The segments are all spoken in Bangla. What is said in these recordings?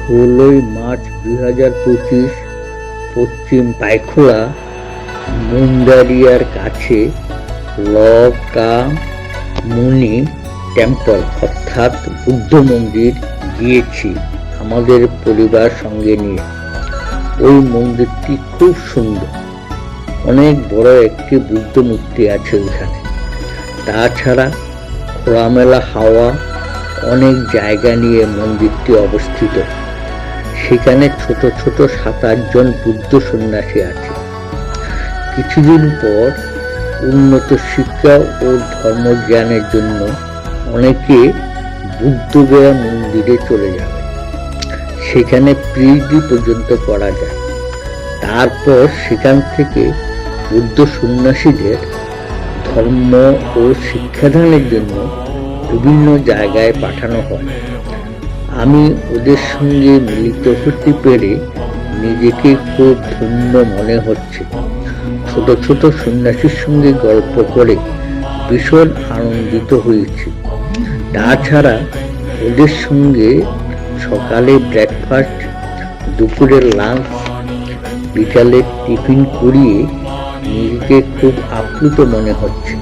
16ই মার্চ 2025 পশ্চিম পাইখোলা মুন্ডারিয়ার কাছে লকামুনি টেম্পল অর্থাৎ বুদ্ধ মন্দির গিয়েছি আমাদের পরিবার সঙ্গে নিয়ে। ওই মন্দিরটি খুব সুন্দর, অনেক বড় একটি বুদ্ধ মূর্তি আছে ওখানে। তাছাড়া খোলামেলা হাওয়া, অনেক জায়গা নিয়ে মন্দিরটি অবস্থিত। সেখানে ছোট ছোট 7-8 জন বুদ্ধ সন্ন্যাসী আছে। কিছুদিন পর উন্নত শিক্ষা ও ধর্মজ্ঞানের জন্য অনেকে বুদ্ধগয়া মন্দিরে চলে যাবে। সেখানে পিএইচডি পর্যন্ত করা যায়। তারপর সেখান থেকে বুদ্ধ সন্ন্যাসীদের ধর্ম ও শিক্ষাদানের জন্য বিভিন্ন জায়গায় পাঠানো হয়। আমি ওদের সঙ্গে মিলিত হতে পেরে নিজেকে খুব ধন্য মনে হচ্ছে। ছোট ছোট সন্ন্যাসীর সঙ্গে গল্প করে ভীষণ আনন্দিত হয়েছি। তাছাড়া ওদের সঙ্গে সকালে ব্রেকফাস্ট, দুপুরের লাঞ্চ, বিকালের টিফিন করিয়ে নিজেকে খুব আপ্লুত মনে হচ্ছে।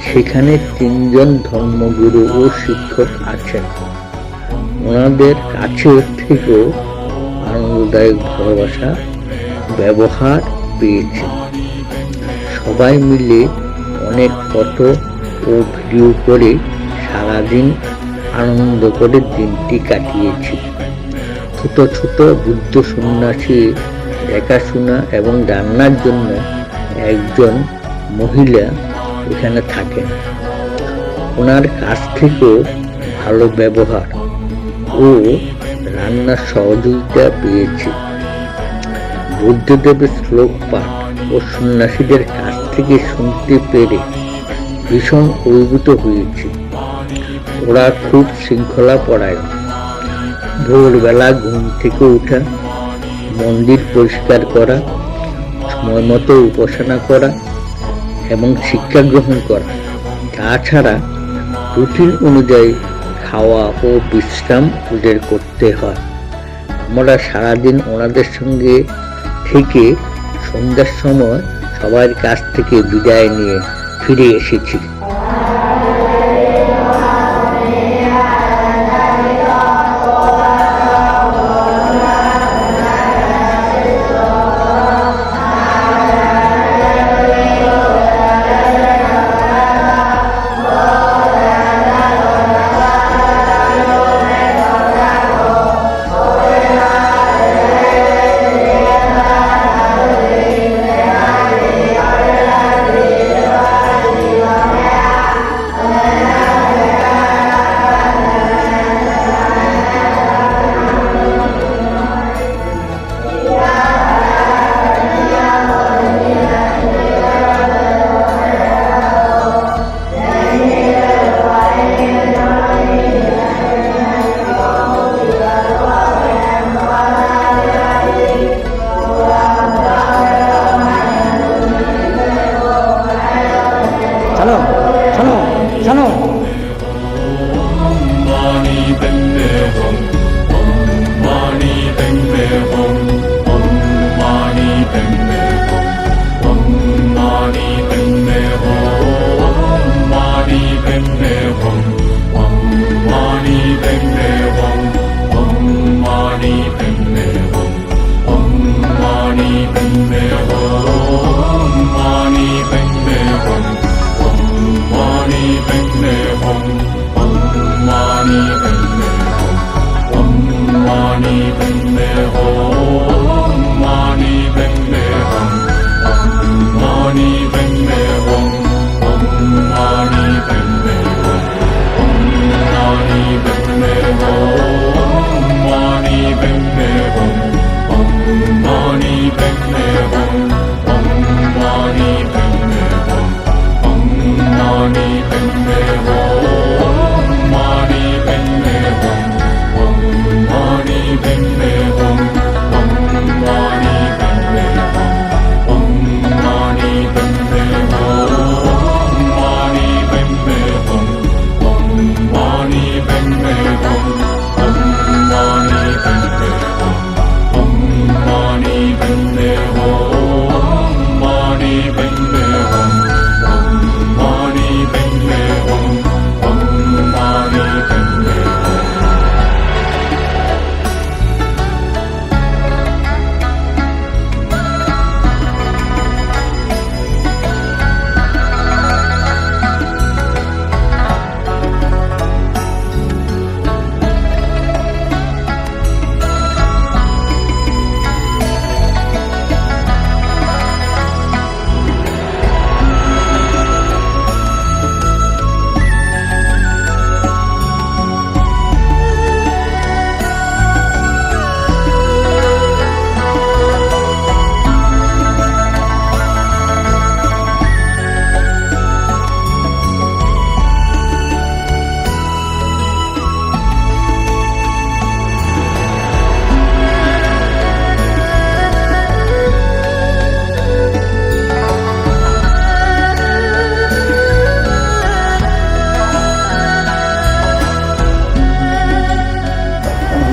সেখানে 3 জন ধর্মগুরু ও শিক্ষক আছেন। ওনাদের কাছে থেকেও আনন্দদায়ক ভালোবাসা ব্যবহার পেয়েছি। সবাই মিলে অনেক ফটো ও ভিডিও করে সারাদিন আনন্দ করে দিনটি কাটিয়েছি। ছোট ছোট বুদ্ধ সন্ন্যাসী দেখাশোনা এবং রান্নার জন্য একজন মহিলা এখানে থাকেন। ওনার কাছ থেকেও ভালো ব্যবহার ও রান্নার সহযোগিতা পেয়েছি। বুদ্ধদেবের শ্লোক পাঠ ও সন্ন্যাসীদের কাছ থেকে শুনতে পেরে ভীষণ অভিভূত হয়েছি। ওরা খুব শৃঙ্খলা পরায়ণ। ভোরবেলা ঘুম থেকে ওঠা, মন্দির পরিষ্কার করা, সময় মতো উপাসনা করা এবং শিক্ষা গ্রহণ করা। তাছাড়া রুটিন অনুযায়ী খাওয়া ও বিশ্রাম ওদের করতে হয়। আমরা সারাদিন ওনাদের সঙ্গে থেকে সন্ধ্যার সময় সবার কাছ থেকে বিদায় নিয়ে ফিরে এসেছি।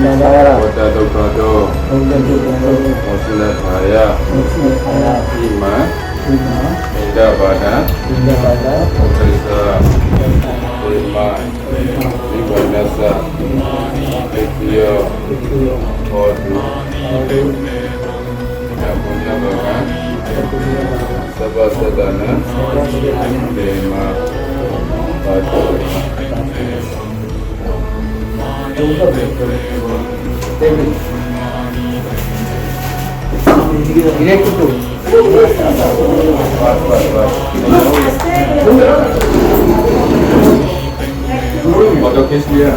Kota Dokado, Muslataya, Ima, Indah Bada, Utrisa, Ima, Ibanasa, Ketio, Kodu, Napunya Bagan, Sabasadana, Dema, Batu. Photo खींच लिया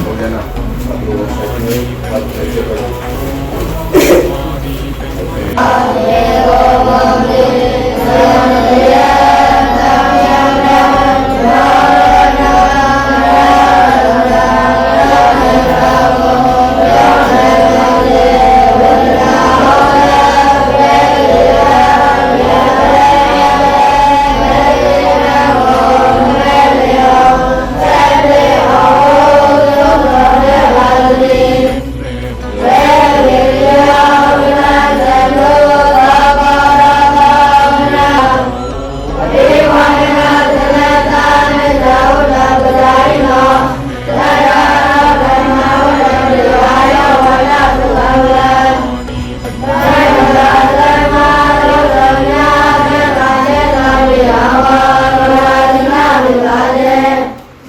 हो गया ना अब